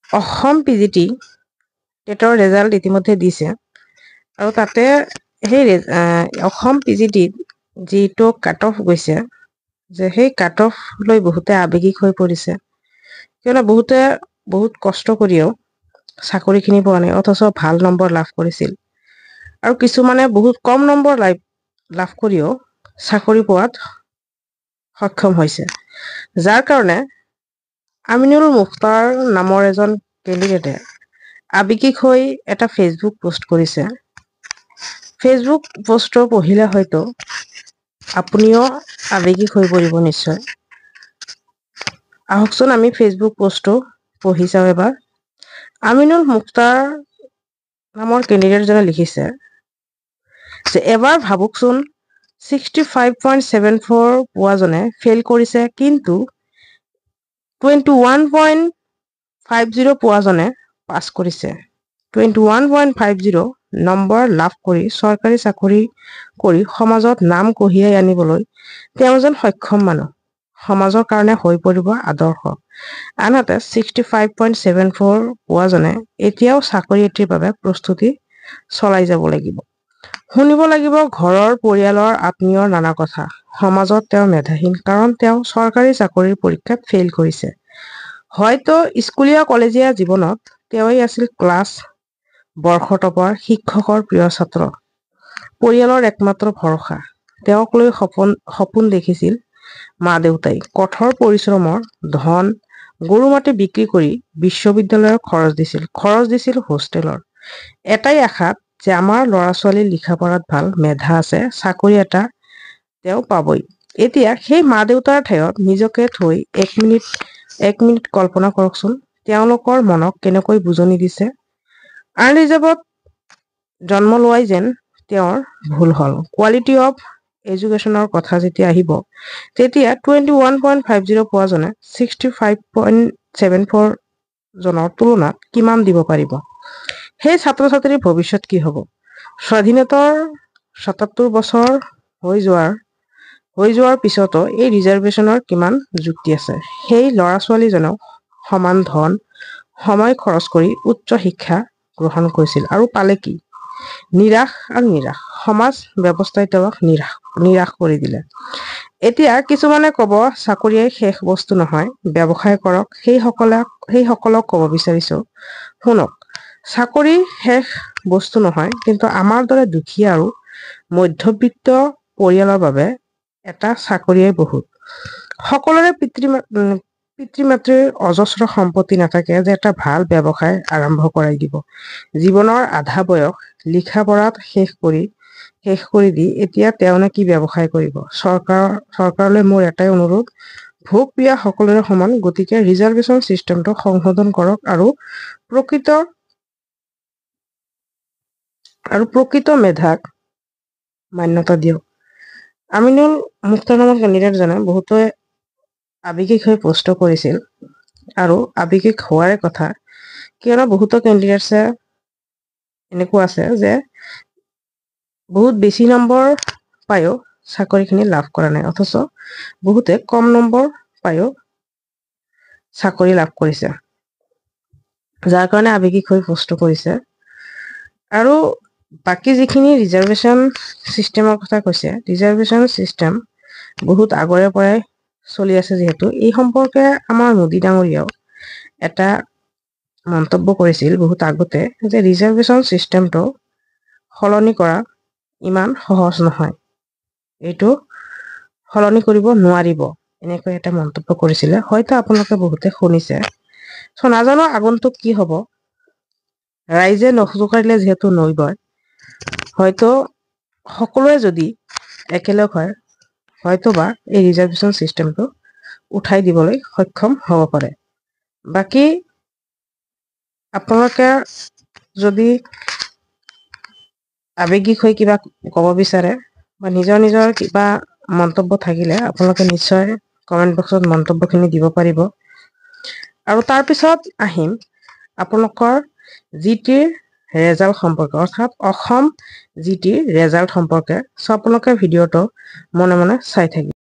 Assam PGT টেটৰ result ইতিমধ্যে দিছে আৰু তাতে সেই অসম পিজিটিত যিটো কাট অফ গৈছে যে সেই কাট অফ লৈ বহুতে আৱেগিক হৈ পৰিছে কিয়নো বহুতে বহুত কষ্ট কৰিও চাকৰিখিনি পোৱা নাই অথচ ভাল নম্বৰ লাভ কৰিছিল আৰু কিছুমানে বহুত কম নম্বৰ লাভ কৰিও চাকৰি পোৱাত সক্ষম হৈছে যাৰ কাৰণে আমিনুল মুখতাৰ নামৰ এজন কেণ্ডিডেটে আৱেগিক হৈ এটা ফেচবুক পোষ্ট কৰিছে ফেচবুক পোষ্টটো পঢ়িলে হয়তো আপুনিও আৱেগিক হৈ পৰিব নিশ্চয় আহকচোন আমি ফেচবুক পোষ্টটো পঢ়ি চাওঁ এবাৰ আমিনুল মুখতাৰ নামৰ কেণ্ডিডেটজনে লিখিছে যে এবাৰ ভাবকচোন 65.74 পোৱাজনে ফেইল কৰিছে কিন্তু 21.50 পোৱাজনে পাছ কৰিছে 21.50 নম্বৰ লাভ কৰি চৰকাৰী চাকৰি কৰি সমাজত নাম কঢ়িয়াই আনিবলৈ তেওঁ যেন সক্ষম মানুহ সমাজৰ কাৰণে হৈ পৰিব আদৰ্শ আনহাতে 65.74 পোৱাজনে এতিয়াও চাকৰিৰ বাবে প্ৰস্তুতি চলাই যাব লাগিব শুনিব লাগিব ঘৰৰ পৰিয়ালৰ আত্মীয়ৰ নানা কথা সমাজত তেওঁ মেধাহীন কাৰণ তেওঁ চৰকাৰী চাকৰিৰ পৰীক্ষাত ফেইল কৰিছে হয়তো স্কুলীয়া কলেজীয়া জীৱনত তেওঁই আছিল ক্লাছ বৰ্ষটপৰ শিক্ষকৰ প্ৰিয় ছাত্ৰ পৰিয়ালৰ একমাত্ৰ ভৰসা তেওঁক লৈ সপোন দেখিছিল মা দেউতাই কঠোৰ পৰিশ্ৰমৰ ধন গৰু মাটি বিক্ৰী কৰি বিশ্ববিদ্যালয়ৰ খৰচ দিছিল হোষ্টেলৰ এটাই আশাত যে আমাৰ ল'ৰা ছোৱালী লিখা পঢ়াত ভাল মেধা আছে চাকৰি এটা তেওঁ পাবই এতিয়া সেই মা দেউতাৰ ঠাইত নিজকে থৈ এক মিনিট কল্পনা কৰকচোন তেওঁলোকৰ মনক কেনেকৈ বুজনি দিছে আন ৰিজাৰ্ভত জন্ম লোৱাই যেন তেওঁৰ ভুল হল কোৱালিটি অফ এডুকেশ্যনৰ কথা যেতিয়া আহিব তেতিয়া 21.50 পোৱাজনে 65.74 জনৰ তুলনাত কিমান দিব পাৰিব সেই ছাত্ৰ ছাত্ৰীৰ ভৱিষ্যত কি হ'ব স্বাধীনতাৰ 77 বছৰ হৈ যোৱাৰ পিছতো এই ৰিজাৰ্ভেশ্যনৰ কিমান যুক্তি আছে সেই ল'ৰা ছোৱালীজনক সমান ধন সময় খৰচ কৰি উচ্চ শিক্ষা গ্ৰহণ কৰিছিল আৰু পালে কি নিৰাশ সমাজ ব্যৱস্থাই তেওঁক নিৰাশ কৰি দিলে এতিয়া কিছুমানে ক'ব চাকৰিয়ে শেষ বস্তু নহয় ব্যৱসায় কৰক সেইসকলক ক'ব বিচাৰিছো শুনক চাকৰি শেষ বস্তু নহয় কিন্তু আমাৰ দৰে দুখীয়া আৰু মধ্যবিত্ত পৰিয়ালৰ বাবে এটা চাকৰিয়ে বহুত সকলোৰে পিতৃ মাতৃৰ অজস্ৰ সম্পত্তি নাথাকে যে এটা ভাল ব্যৱসায় আৰম্ভ কৰাই দিব জীৱনৰ আধা বয়স লিখা পঢ়াত শেষ কৰি দি এতিয়া তেওঁনে কি ব্যৱসায় কৰিব চৰকাৰলৈ মোৰ এটাই অনুৰোধ ভোগ প্ৰিয়া সকলোৰে সমান গতিকে ৰিজাৰ্ভেশ্যন চিষ্টেমটো সংশোধন কৰক আৰু প্ৰকৃত মেধাক মান্যতা দিয়ক আমিনুল মুখতাৰ নামৰ কেণ্ডিডেটজনে বহুতে আৱেগিক হৈ পোষ্ট কৰিছিল আৰু আৱেগিক হোৱাৰে কথা কিয়নো বহুতো কেণ্ডিডেটছে এনেকুৱা আছে যে বহুত বেছি নম্বৰ পায়ো চাকৰিখিনি লাভ কৰা নাই অথচ বহুতে কম নম্বৰ পায়ো চাকৰি লাভ কৰিছে যাৰ কাৰণে আৱেগিক হৈ পোষ্ট কৰিছে আৰু বাকি যিখিনি ৰিজাৰ্ভেশ্যন চিষ্টেমৰ কথা কৈছে ৰিজাৰ্ভেশ্যন চিষ্টেম বহুত আগৰে পৰাই চলি আছে যিহেতু এই সম্পৰ্কে আমাৰ মোদী ডাঙৰীয়াও এটা মন্তব্য কৰিছিল বহুত আগতে যে ৰিজাৰ্ভেশ্যন চিষ্টেমটো সলনি কৰা ইমান সহজ নহয় এইটো সলনি কৰিব নোৱাৰিব এনেকৈ এটা মন্তব্য কৰিছিলে হয়তো আপোনালোকে বহুতে শুনিছে নাজানো আগন্তুক কি হ'ব ৰাইজে নজোকাৰিলে যিহেতু নৈ বয় হয়তো সকলোৱে যদি একেলগ হয় হয়তোবা এই ৰিজাৰ্ভেশ্যন চিষ্টেমটো উঠাই দিবলৈ সক্ষম হ'ব পাৰে বাকি আপোনালোকে যদি আৱেগিক হৈ কিবা ক'ব বিচাৰে বা নিজৰ কিবা মন্তব্য থাকিলে আপোনালোকে নিশ্চয় কমেন্ট বক্সত মন্তব্যখিনি দিব পাৰিব আৰু তাৰ পিছত আহিম আপোনালোকৰ জিটিৰ ৰেজাল্ট সম্পৰ্কে অৰ্থাৎ অসম জিটিৰ ৰেজাল্ট সম্পৰ্কে আপোনালোকে ভিডিঅ'টো মনে মনে চাই থাকিব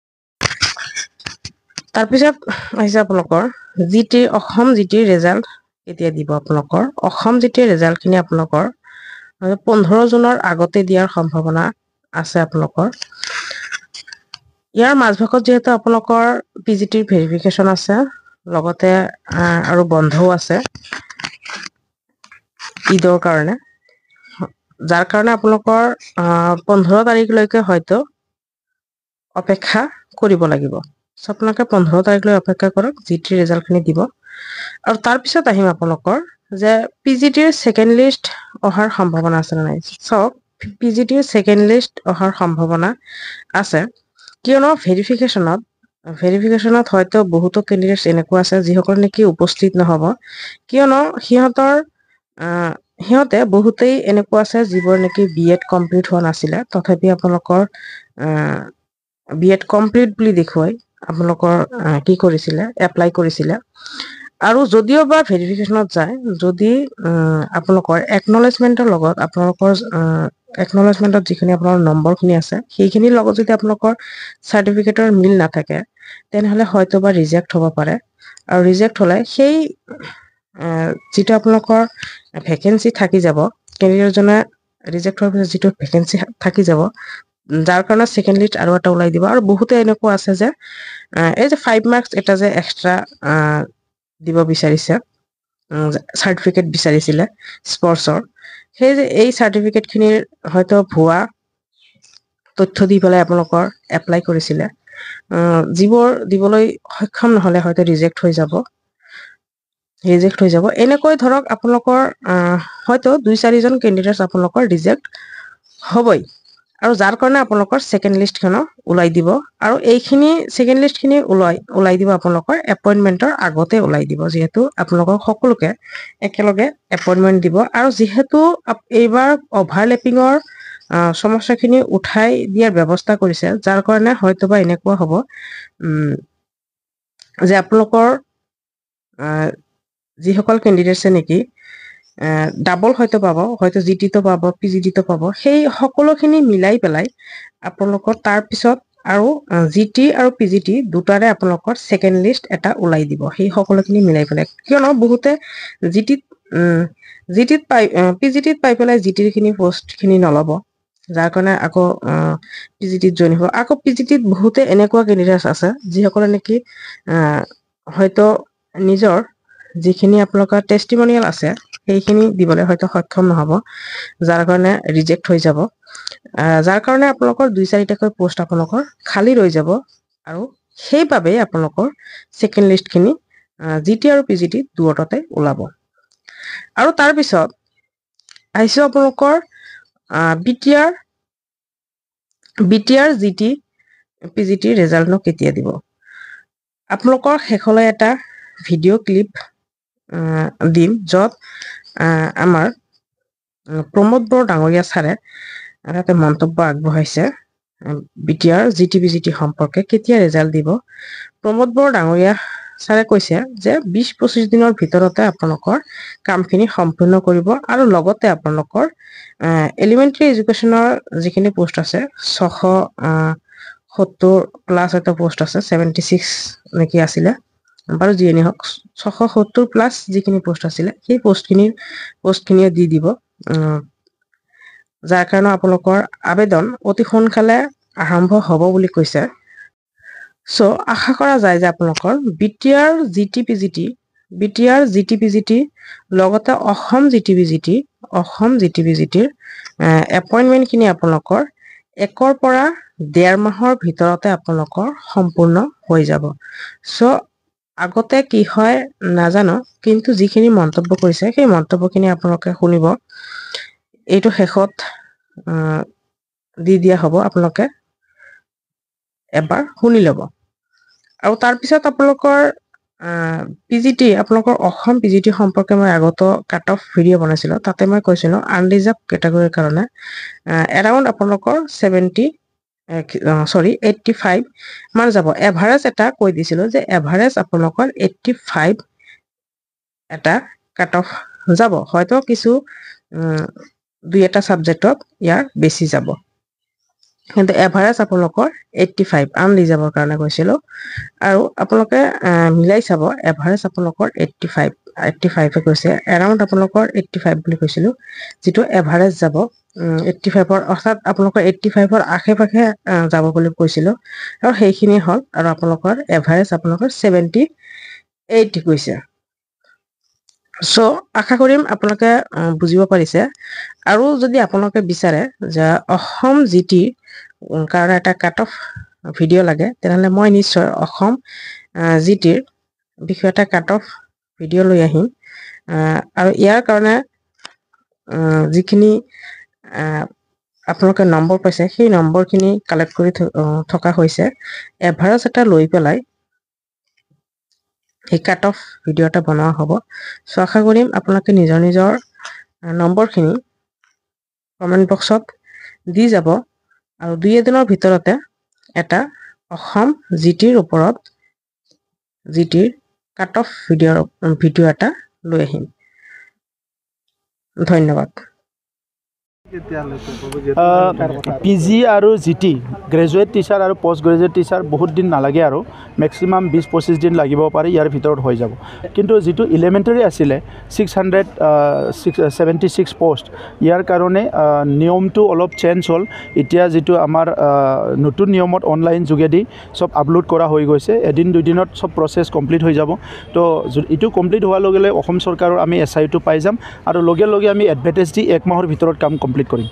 তাৰপিছত আহিছে আপোনালোকৰ অসম জিটিৰ ৰেজাল্ট কেতিয়া দিব আপোনালোকৰ অসম যেতিয়া ৰিজাল্টখিনি আপোনালোকৰ 15 জুনৰ আগতে দিয়াৰ সম্ভাৱনা আছে আপোনালোকৰ ইয়াৰ মাজভাগত যেহেতু আপোনালোকৰ পিজিটিৰ ভেৰিফিকেশ্যন আছে লগতে আৰু বন্ধও আছে ঈদৰ কাৰণে যাৰ কাৰণে আপোনালোকৰ 15 তাৰিখলৈকে হয়তো অপেক্ষা কৰিব লাগিব আপোনালোকে 15 তাৰিখলৈ অপেক্ষা কৰক জিটিৰ ৰিজাল্টখিনি দিব আৰু তাৰ পিছত আহিম আপোনালোকৰ যে পিজিটিৰ সেকেন্ড লিষ্ট অহাৰ সম্ভাৱনা আছে নাই চাওক পিজিটিৰ সেকেন্ড লিষ্ট অহাৰ সম্ভাৱনা আছে কিয়নো ভেৰিফিকেশ্যনত হয়তো বহুতো কেণ্ডিডেটছ এনেকুৱা আছে যিসকল নেকি উপস্থিত নহব কিয়নো সিহঁতে বহুতেই এনেকুৱা আছে যিবোৰ নেকি বিএড কমপ্লিট হোৱা নাছিলে তথাপি আপোনালোকৰ বিএড কমপ্লিট বুলি দেখুৱাই আপোনালোকৰ কি কৰিছিলে এপ্লাই কৰিছিলে আৰু যদিও বা ভেৰিফিকেশ্যনত যায় যদি আপোনালোকৰ একনলেজমেন্টৰ লগত আপোনালোকৰ একনলেজমেন্টত যিখিনি আপোনাৰ নম্বৰখিনি আছে সেইখিনিৰ লগত যদি আপোনালোকৰ চাৰ্টিফিকেটৰ মিল নাথাকে তেনেহলে হয়তো বা ৰিজেক্ট হ'ব পাৰে আৰু ৰিজেক্ট হলে সেই যিটো আপোনালোকৰ ভেকেন্সি থাকি যাব কেণ্ডিডেটজনে ৰিজেক্ট হোৱাৰ পিছত যিটো ভেকেন্সি থাকি যাব যাৰ কাৰণে সেকেন্ড লিষ্ট আৰু এটা ওলাই দিব আৰু বহুতে এনেকুৱা আছে যে এই যে 5 মাৰ্কছ এটা যে এক্সট্ৰা দিব বিচাৰিছে চাৰ্টিফিকেট বিচাৰিছিলে স্পৰ্টছৰ সেই যে এই চাৰ্টিফিকেটখিনিৰ হয়তো ভুৱা তথ্য দি পেলাই আপোনালোকৰ এপ্লাই কৰিছিলে যিবোৰ দিবলৈ সক্ষম নহলে হয়তো ৰিজেক্ট হৈ যাব এনেকৈ ধৰক আপোনালোকৰ হয়তো 2-4 জন কেণ্ডিডেটছ আপোনালোকৰ ৰিজেক্ট হ'বই আৰু যাৰ কাৰণে আপোনালোকৰ সেকেন্ড লিষ্টখন ওলাই দিব আৰু এইখিনি সেকেন্ড লিষ্টখিনি ওলাই দিব আপোনালোকৰ এপইন্টমেন্টৰ আগতে ওলাই দিব যেহেতু আপোনালোকক সকলোকে একেলগে এপইন্টমেন্ট দিব আৰু যেহেতু এইবাৰ অভাৰলেপিঙৰ সমস্যাখিনি উঠাই দিয়াৰ ব্যৱস্থা কৰিছে যাৰ কাৰণে হয়তোবা এনেকুৱা হ'ব যে আপোনালোকৰ যিসকল কেণ্ডিডেটছে নেকি ডাবল হয়তো পাব হয়তো জিটিটো পাব পিজিটিটো পাব সেই সকলোখিনি মিলাই পেলাই আপোনালোকৰ তাৰ পিছত আৰু জিটি আৰু পিজিটি দুটাৰে আপোনালোকৰ সেকেন্ড লিষ্ট এটা ওলাই দিব সেই সকলোখিনি মিলাই পেলাই কিয়নো বহুতে জিটিত পাই পেলাই জিটিৰ খিনি পোষ্টখিনি নলব যাৰ কাৰণে আকৌ পিজিটিত জইন হ'ব আকৌ পিজিটিত বহুতে এনেকুৱা কেণ্ডিডেটছ আছে যিসকলে নেকি হয়তো নিজৰ যিখিনি আপোনালোকৰ টেষ্টিমনিয়েল আছে সেইখিনি দিবলৈ হয়তো সক্ষম নহব যাৰ কাৰণে ৰিজেক্ট হৈ যাব যাৰ কাৰণে আপোনালোকৰ 2-4টাকৈ পোষ্ট আপোনালোকৰ খালী ৰৈ যাব আৰু সেইবাবে আপোনালোকৰ সেকেন্ড লিষ্টখিনি জিটি আৰু পিজিটি দুয়োটাতে ওলাব আৰু তাৰ পিছত আহিছো আপোনালোকৰ বিটিআৰ জিটি পিজিটি ৰিজাল্টনো কেতিয়া দিব আপোনালোকৰ শেষলৈ এটা ভিডিঅ' ক্লিপ দিম য'ত আমাৰ প্ৰমোদ বড়ো ডাঙৰীয়া ছাৰে এটা মন্তব্য আগবঢ়াইছে বিটিআৰ জিটি পিজিটি সম্পৰ্কে কেতিয়া ৰিজাল্ট দিব প্ৰমোদ বড়ো ডাঙৰীয়া ছাৰে কৈছে যে 20-25 দিনৰ ভিতৰতে আপোনালোকৰ কামখিনি সম্পূৰ্ণ কৰিব আৰু লগতে আপোনালোকৰ এলিমেণ্টাৰী এডুকেশ্যনৰ যিখিনি পোষ্ট আছে 670 প্লাছ এটা পোষ্ট আছে 76 নেকি আছিলে বাৰু যিয়ে নহওক 670 প্লাছ যিখিনি পোষ্ট আছিলে সেই পোষ্টখিনিয়ে দি দিব যাৰ কাৰণে আপোনালোকৰ আবেদন অতি সোনকালে আৰম্ভ হ'ব বুলি কৈছে সো আশা কৰা যায় যে আপোনালোকৰ বিটিআৰ জিটি পিজিটি লগতে অসম জিটি পিজিটিৰ এপইন্টমেন্টখিনি আপোনালোকৰ 1 পৰা 1.5 মাহৰ ভিতৰতে আপোনালোকৰ সম্পূৰ্ণ হৈ যাব সো আগতে কি হয় নাজানো কিন্তু যিখিনি মন্তব্য কৰিছে সেই মন্তব্যখিনি আপোনালোকে শুনিব এইটো শেষত দি দিয়া হ'ব আপোনালোকে এবাৰ শুনি ল'ব আৰু তাৰ পিছত আপোনালোকৰ পিজিটি আপোনালোকৰ অসম পিজিটি সম্পৰ্কে মই আগত কাট অফ ভিডিঅ' বনাইছিলোঁ তাতে মই কৈছিলোঁ আনৰিজাৰ্ভ কেটেগৰীৰ কাৰণে এৰাউণ্ড আপোনালোকৰ 85 মান যাব এভাৰেজ এটা কৈ দিছিলোঁ যে এভাৰেজ আপোনালোকৰ 85 এটা কাট অফ যাব হয়তো কিছু 2-এটা ছাবজেক্টত ইয়াৰ বেছি যাব কিন্তু এভাৰেজ আপোনালোকৰ 85 আনৰিজাৰ্ভৰ কাৰণে কৈছিলোঁ আৰু আপোনালোকে মিলাই চাব এভাৰেজ আপোনালোকৰ 85 কৈছে এৰাউণ্ড আপোনালোকৰ 85 বুলি কৈছিলোঁ যিটো এভাৰেজ যাব 85ৰ অৰ্থাৎ আপোনালোকৰ 85ৰ আশে পাশে যাব বুলি কৈছিলোঁ আৰু সেইখিনি হ'ল আৰু আপোনালোকৰ এভাৰেজ আপোনালোকৰ 78 গৈছে চ' আশা কৰিম আপোনালোকে বুজিব পাৰিছে আৰু যদি আপোনালোকে বিচাৰে যে অসম জিটিৰ কাৰণে এটা কাট অফ ভিডিঅ' লাগে তেনেহ'লে মই নিশ্চয় অসম জিটিৰ বিষয়ে এটা কাট অফ ভিডিঅ' লৈ আহিম আৰু ইয়াৰ কাৰণে যিখিনি আপোনালোকে নম্বৰ পাইছে সেই নম্বৰখিনি কালেক্ট কৰি থকা হৈছে এভাৰেজ এটা লৈ পেলাই এই কাট অফ ভিডিঅ' এটা বনোৱা হ'ব চ' আশা কৰিম আপোনালোকে নিজৰ নিজৰ নম্বৰখিনি কমেণ্ট বক্সত দি যাব আৰু 2-এদিনৰ ভিতৰতে এটা অসম জিটিৰ ওপৰত জিটিৰ কাট অফ ভিডিঅ' এটা লৈ আহিম ধন্যবাদ PG আৰু GT গ্ৰেজুৱেট টিচাৰ আৰু পোষ্ট গ্ৰেজুৱেট টিচাৰ বহুত দিন নালাগে আৰু মেক্সিমাম 20-25 দিন লাগিব পাৰে ইয়াৰ ভিতৰত হৈ যাব কিন্তু যিটো এলিমেণ্টাৰী আছিলে 676 পোষ্ট ইয়াৰ কাৰণে নিয়মটো অলপ চেঞ্জ হ'ল এতিয়া যিটো আমাৰ নতুন নিয়মত অনলাইন যোগেদি সব আপলোড কৰা হৈ গৈছে এদিন দুদিনত সব প্ৰচেছ কমপ্লিট হৈ যাব তো এইটো কমপ্লিট হোৱাৰ লগে লগে অসম চৰকাৰৰ আমি SIটো পাই যাম আৰু লগে লগে আমি এডভাৰটাইজ দি 1 মাহৰ ভিতৰত কাম কমপ্লিট কৰিম